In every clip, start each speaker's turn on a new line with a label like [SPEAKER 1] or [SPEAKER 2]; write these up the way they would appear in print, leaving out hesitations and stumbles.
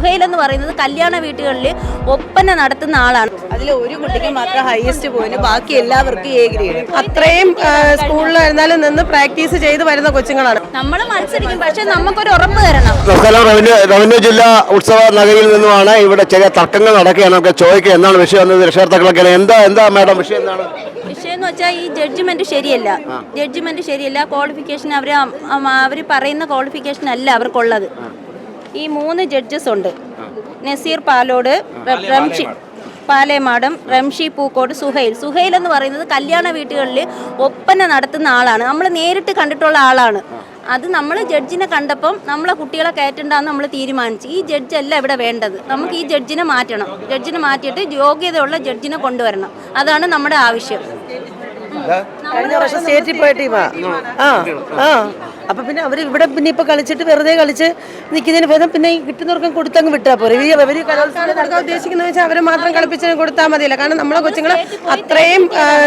[SPEAKER 1] സുഹൈൽ എന്ന് പറയുന്നത് കല്യാണ വീടുകളിൽ ഒപ്പന നടത്തുന്ന ആളാണ്.
[SPEAKER 2] അതിൽ ഒരു കുട്ടിക്ക് മാത്രം ഹയസ്റ്റ് പോയിന്റ്, ബാക്കി എല്ലാവർക്കും എ ഗ്രേഡ്.
[SPEAKER 3] അത്രയും സ്കൂളിലായിരുന്നാലും നിന്ന് പ്രാക്ടീസ് ചെയ്ത് വരുന്ന കൊച്ചുങ്ങളാണ്.
[SPEAKER 1] നമ്മൾ മത്സരിക്കും, പക്ഷെ നമുക്കൊരു ഉറപ്പ് തരണം.
[SPEAKER 4] റവന്യൂ ജില്ലാ ഉത്സവ നഗരിയിൽ നിന്നുമാണ്. ഇവിടെ ചെറിയ തർക്കങ്ങൾ നടക്കുകയാണ്. നമുക്ക് ചോദിക്കുക എന്താണ് വിഷയം എന്നത് രക്ഷകർത്താക്കളൊക്കെ എന്താ മാഡം വിഷയം എന്താണ്?
[SPEAKER 1] വിഷയം എന്ന് വെച്ചാൽ ഈ ജഡ്ജ്മെന്റ് ശരിയല്ല. ക്വാളിഫിക്കേഷൻ അവർ പറയുന്ന ക്വാളിഫിക്കേഷൻ അല്ല അവർക്കുള്ളത്. ഈ 3 ജഡ്ജസ് ഉണ്ട്. നസീർ പാലോട്, റംഷി പാലേമാടം, റംഷി പൂക്കോട്, സുഹൈൽ എന്ന് പറയുന്നത് കല്യാണ വീടുകളിൽ ഒപ്പന നടത്തുന്ന ആളാണ്. നമ്മൾ നേരിട്ട് കണ്ടിട്ടുള്ള ആളാണ്. അത് നമ്മൾ ജഡ്ജിനെ കണ്ടപ്പം നമ്മളെ കുട്ടികളെ കയറ്റണ്ടെന്ന് നമ്മൾ തീരുമാനിച്ചു. ഈ ജഡ്ജല്ല ഇവിടെ വേണ്ടത്. നമുക്ക് ഈ ജഡ്ജിനെ മാറ്റണം. ജഡ്ജിനെ മാറ്റിയിട്ട് യോഗ്യതയുള്ള ജഡ്ജിനെ കൊണ്ടുവരണം. അതാണ് നമ്മുടെ ആവശ്യം.
[SPEAKER 2] കഴിഞ്ഞ വർഷം സ്റ്റേറ്റിൽ പോയ ടീമാ. അപ്പൊ പിന്നെ അവർ ഇവിടെ പിന്നെ ഇപ്പൊ കളിച്ചിട്ട് വെറുതെ കളിച്ച് നിൽക്കുന്നതിന് പകരം പിന്നെ കിട്ടുന്നവർക്കും കൊടുത്തങ്ങ് വിട്ടാ പോരെ.
[SPEAKER 3] ഉദ്ദേശിക്കുന്നത് വെച്ചാൽ അവരെ മാത്രം കളിപ്പിച്ച് കൊടുത്താൽ മതിയല്ല. കാരണം നമ്മളെ കൊച്ചുങ്ങൾ അത്രയും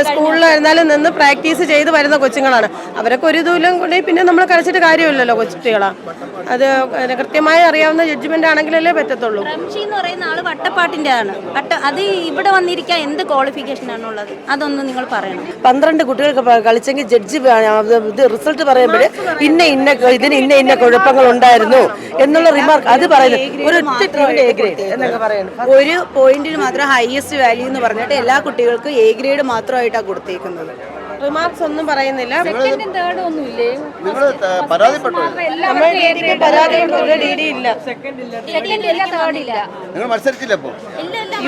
[SPEAKER 3] സ്കൂളിലായിരുന്നാലും നിന്ന് പ്രാക്ടീസ് ചെയ്ത് വരുന്ന കൊച്ചുങ്ങളാണ്. അവരൊക്കെ ഒരു ദൂരം കൊണ്ട് പിന്നെ നമ്മൾ കളിച്ചിട്ട് കാര്യമില്ലല്ലോ കുട്ടികളാ. അത് കൃത്യമായി അറിയാവുന്ന ജഡ്ജ്മെന്റ് ആണെങ്കിലല്ലേ പറ്റത്തുള്ളൂ.
[SPEAKER 1] റംഷി എന്ന് പറയുന്ന ആള് വട്ടപ്പാട്ടിന്റെ ആണ്. അത് ഇവിടെ വന്നിരിക്കാൻ എന്ത് ക്വാളിഫിക്കേഷൻ ആണുള്ളത് അതൊന്നും നിങ്ങൾ പറയണം.
[SPEAKER 2] 12 കുട്ടികൾക്ക് കളിച്ചെങ്കിൽ ജഡ്ജി ഇത് റിസൾട്ട് പറയുമ്പോഴേ ഇന്ന കുഴപ്പങ്ങൾ ഉണ്ടായിരുന്നു എന്നുള്ള റിമാർക്ക് അത് പറയുന്നത് ഒരു ടീമിന്റെ എ ഗ്രേഡ് എന്നൊക്കെ പറയുന്നത്. ഒരു പോയിന്റിന് മാത്രം ഹയസ്റ്റ് വാല്യൂ എന്ന് പറഞ്ഞിട്ട് എല്ലാ കുട്ടികൾക്കും എ ഗ്രേഡ് മാത്രമായിട്ടാണ് കൊടുത്തേക്കുന്നത്.
[SPEAKER 3] റിമാർക്സ് ഒന്നും പറയുന്നില്ല.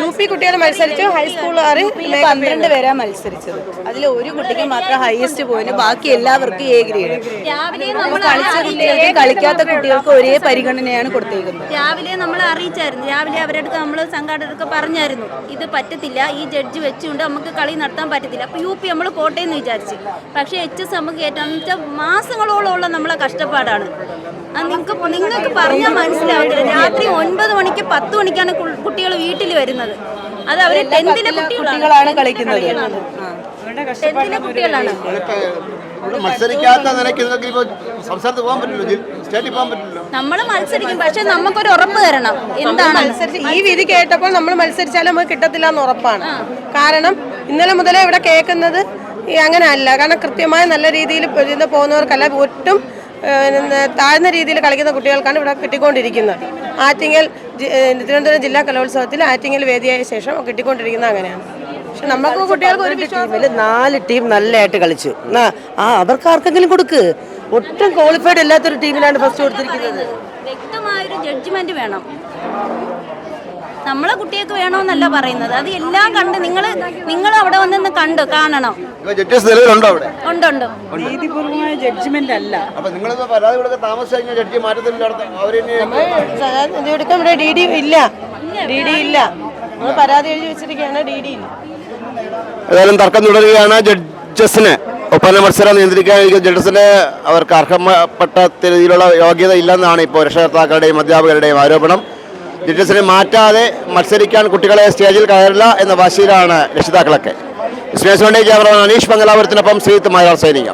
[SPEAKER 3] UP കുട്ടികൾ മത്സരിച്ചു. ഹൈസ്കൂളുകാർ
[SPEAKER 2] 12 പേരാ മത്സരിച്ചത്. അതിൽ ഒരു കുട്ടിക്ക് മാത്രം ഹയസ്റ്റ് പോയിന്റ്, ബാക്കി എല്ലാവർക്കും എ ഗ്രേഡ്. കളിക്കാത്ത കുട്ടികൾക്ക് ഒരേ പരിഗണനയാണ് കൊടുത്തേക്കുന്നത്.
[SPEAKER 1] രാവിലെ നമ്മൾ അറിയിച്ചായിരുന്നു. രാവിലെ അവരുടെ നമ്മൾ സംഘാടകർക്ക് പറഞ്ഞായിരുന്നു ഇത് പറ്റത്തില്ല, ഈ ജഡ്ജ് വെച്ചുകൊണ്ട് നമുക്ക് കളി നടത്താൻ പറ്റത്തില്ല. അപ്പോൾ UP നമ്മൾ കോട്ടയം വിചാരിച്ചു. പക്ഷേ HS നമുക്ക് കയറ്റാന്ന് വെച്ചാൽ മാസങ്ങളോളമുള്ള നമ്മളെ കഷ്ടപ്പാടാണ്. നിങ്ങൾക്ക് പറഞ്ഞാൽ മനസ്സിലാവില്ല. രാത്രി 9 മണിക്ക് 10 മണിക്കാണ് കുട്ടികൾ വീട്ടിൽ വരുന്നത്. അത് അവർ 10ലെ കുട്ടികളാണ് കളിക്കുന്നത്. 10ലെ കുട്ടികളാണ്. നമ്മൾ മത്സരിക്കും, പക്ഷെ നമുക്കൊരു ഉറപ്പ് തരണം. എന്താണ്
[SPEAKER 3] ഈ വിധി കേട്ടപ്പോൾ നമ്മൾ മത്സരിച്ചാലും നമുക്ക് കിട്ടത്തില്ല എന്ന് ഉറപ്പാണ്. കാരണം ഇന്നലെ മുതലേ ഇവിടെ കേൾക്കുന്നത് അങ്ങനെ അല്ല. കാരണം കൃത്യമായ നല്ല രീതിയിൽ പോകുന്നവർക്കല്ല, ഒട്ടും താഴ്ന്ന രീതിയിൽ കളിക്കുന്ന കുട്ടികൾക്കാണ് ഇവിടെ കിട്ടിക്കൊണ്ടിരിക്കുന്നത്. ആറ്റിങ്ങൽ തിരുവനന്തപുരം ജില്ലാ കലോത്സവത്തിൽ ആറ്റിങ്ങൽ വേദിയായ ശേഷം കിട്ടിക്കൊണ്ടിരിക്കുന്നത് അങ്ങനെയാണ്. പക്ഷെ നമുക്ക് കുട്ടികൾക്ക് ഒരു
[SPEAKER 2] ടീമിൽ 4 ടീം നല്ലതായിട്ട് കളിച്ചു. അവർക്ക് ആർക്കെങ്കിലും കൊടുക്ക്. ഒട്ടും ക്വാളിഫൈഡ് അല്ലാത്തൊരു ടീമിനാണ് ഫസ്റ്റ് കൊടുത്തിരിക്കുന്നത്.
[SPEAKER 1] വ്യക്തമായൊരു ജഡ്ജ്മെന്റ് വേണം. നമ്മളെ കുട്ടികൾക്ക് വേണമെന്നല്ല പറയുന്നത്. അത് എല്ലാം കണ്ട് നിങ്ങൾ അവിടെ വന്ന് കാണണം. ഉണ്ട്.
[SPEAKER 2] നീതിപൂർവമായ ജഡ്ജ്മെന്റ് അല്ല.
[SPEAKER 3] ഇവിടെ DD ഇല്ല. നമ്മൾ പരാതി എഴുതി വെച്ചിരിക്കുകയാണ്. DD ഇല്ല.
[SPEAKER 4] ഏതായാലും തർക്കം തുടരുകയാണ്. ജഡ്ജസിന് ഒപ്പന മത്സരം നിയന്ത്രിക്കാൻ ജഡ്ജസിന് അവർക്ക് അർഹപ്പെട്ട രീതിയിലുള്ള യോഗ്യത ഇല്ലെന്നാണ് ഇപ്പോൾ രക്ഷകർത്താക്കളുടെയും അധ്യാപകരുടെയും ആരോപണം. ജഡ്ജസിനെ മാറ്റാതെ മത്സരിക്കാൻ കുട്ടികളെ സ്റ്റേജിൽ കയറില്ല എന്ന വാശിയിലാണ് രക്ഷിതാക്കളൊക്കെ. ക്യാമറമാൻ അനീഷ് മംഗലാപുരത്തിനൊപ്പം ശ്രീത്ത് മലയാളം സൈനിക.